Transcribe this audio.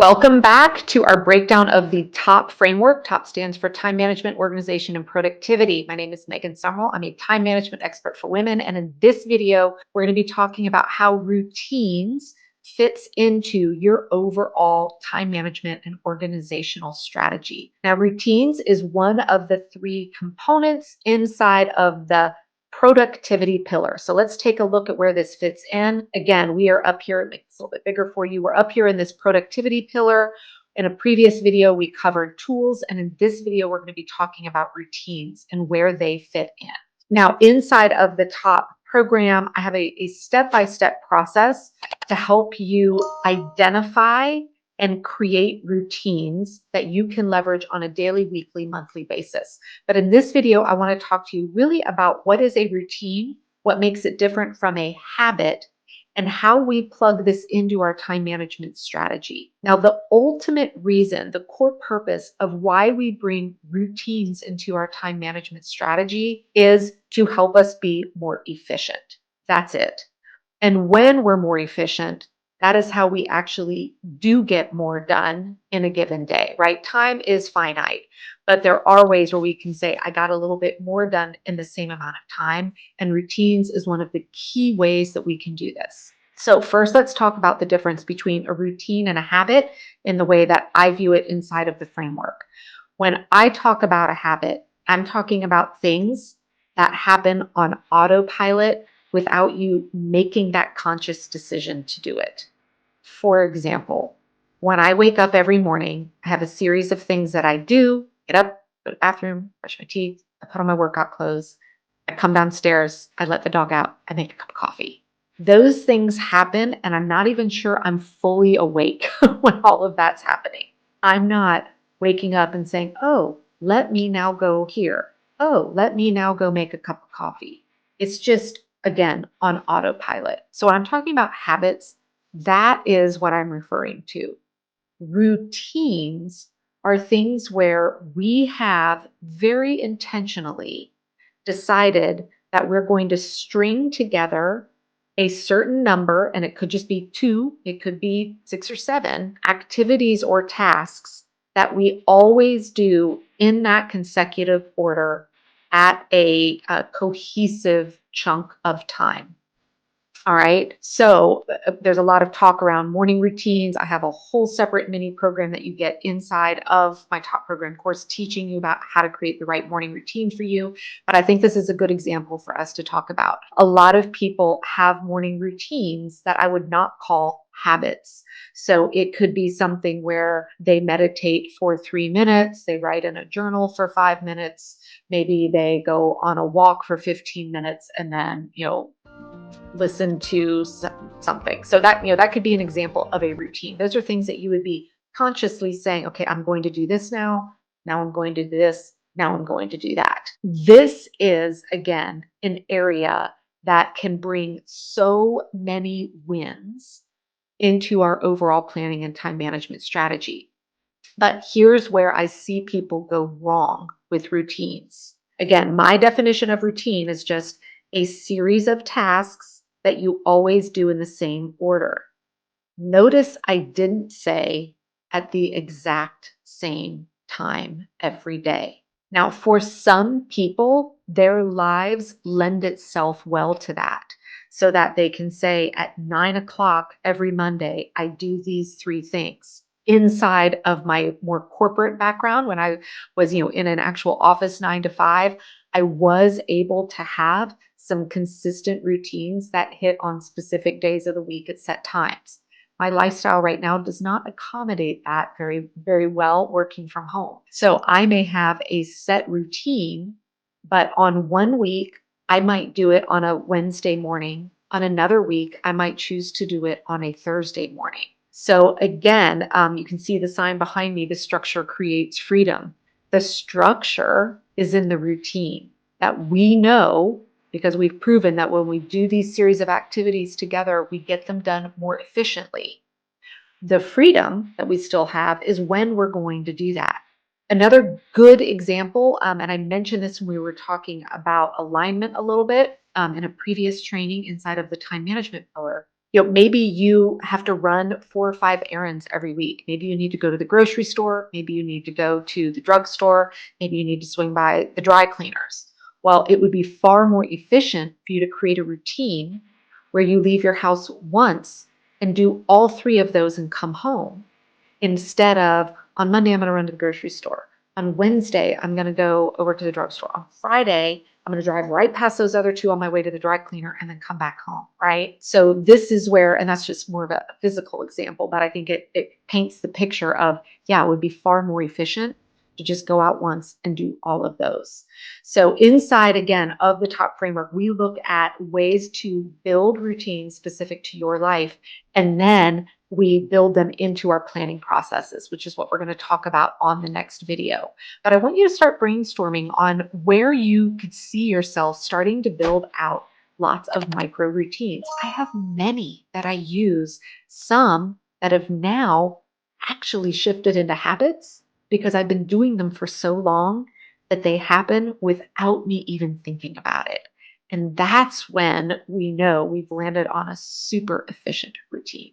Welcome back to our breakdown of the TOP framework. TOP stands for Time Management, Organization, and Productivity. My name is Megan Sumrell. I'm a time management expert for women. And in this video, we're going to be talking about how routines fits into your overall time management and organizational strategy. Now, routines is one of the three components inside of the productivity pillar. So let's take a look at where this fits in. Again, we are up here, make this a little bit bigger for you. We're up here in this productivity pillar. In a previous video, we covered tools, and in this video, we're going to be talking about routines and where they fit in. Now, inside of the TOP program, I have a step-by-step process to help you identify and create routines that you can leverage on a daily, weekly, monthly basis. But in this video, I want to talk to you really about what is a routine, what makes it different from a habit, and how we plug this into our time management strategy. Now, the ultimate reason, the core purpose of why we bring routines into our time management strategy is to help us be more efficient. That's it. And when we're more efficient, that is how we actually do get more done in a given day, right? Time is finite, but there are ways where we can say, I got a little bit more done in the same amount of time. And routines is one of the key ways that we can do this. So first, let's talk about the difference between a routine and a habit in the way that I view it inside of the framework. When I talk about a habit, I'm talking about things that happen on autopilot without you making that conscious decision to do it. For example, when I wake up every morning, I have a series of things that I do: get up, go to the bathroom, brush my teeth, I put on my workout clothes, I come downstairs, I let the dog out, I make a cup of coffee. Those things happen, and I'm not even sure I'm fully awake when all of that's happening. I'm not waking up and saying, oh, let me now go here. Oh, let me now go make a cup of coffee. It's just, again, on autopilot. So when I'm talking about habits, that is what I'm referring to. Routines are things where we have very intentionally decided that we're going to string together a certain number, and it could just be two, it could be 6 or 7 activities or tasks that we always do in that consecutive order at a cohesive chunk of time. All right. So there's a lot of talk around morning routines. I have a whole separate mini program that you get inside of my top program course teaching you about how to create the right morning routine for you. But I think this is a good example for us to talk about. A lot of people have morning routines that I would not call habits. So it could be something where they meditate for 3 minutes, they write in a journal for 5 minutes, maybe they go on a walk for 15 minutes, and then, listen to something. So that, that could be an example of a routine. Those are things that you would be consciously saying, okay, I'm going to do this now. Now I'm going to do this. Now I'm going to do that. This is, again, an area that can bring so many wins into our overall planning and time management strategy. But here's where I see people go wrong with routines. Again, my definition of routine is just a series of tasks that you always do in the same order. Notice I didn't say at the exact same time every day. Now, for some people, their lives lend itself well to that, so that they can say at 9 o'clock every Monday, I do these 3 things. Inside of my more corporate background, when I was, in an actual office 9 to 5, I was able to have some consistent routines that hit on specific days of the week at set times. My lifestyle right now does not accommodate that very, very well working from home. So I may have a set routine, but on one week, I might do it on a Wednesday morning. On another week, I might choose to do it on a Thursday morning. So again, you can see the sign behind me, the structure creates freedom. The structure is in the routine that we know, because we've proven that when we do these series of activities together, we get them done more efficiently. The freedom that we still have is when we're going to do that. Another good example, and I mentioned this when we were talking about alignment a little bit in a previous training inside of the time management pillar, Maybe you have to run 4 or 5 errands every week. Maybe you need to go to the grocery store. Maybe you need to go to the drugstore. Maybe you need to swing by the dry cleaners. Well, it would be far more efficient for you to create a routine where you leave your house once and do all three of those and come home, instead of on Monday, I'm going to run to the grocery store. On Wednesday, I'm going to go over to the drugstore. On Friday, I'm going to drive right past those other two on my way to the dry cleaner and then come back home, right? So this is where, and that's just more of a physical example, but I think it paints the picture of, yeah, it would be far more efficient to just go out once and do all of those. So inside, again, of the top framework, we look at ways to build routines specific to your life, and then we build them into our planning processes, which is what we're going to talk about on the next video. But I want you to start brainstorming on where you could see yourself starting to build out lots of micro routines. I have many that I use, some that have now actually shifted into habits because I've been doing them for so long that they happen without me even thinking about it. And that's when we know we've landed on a super efficient routine.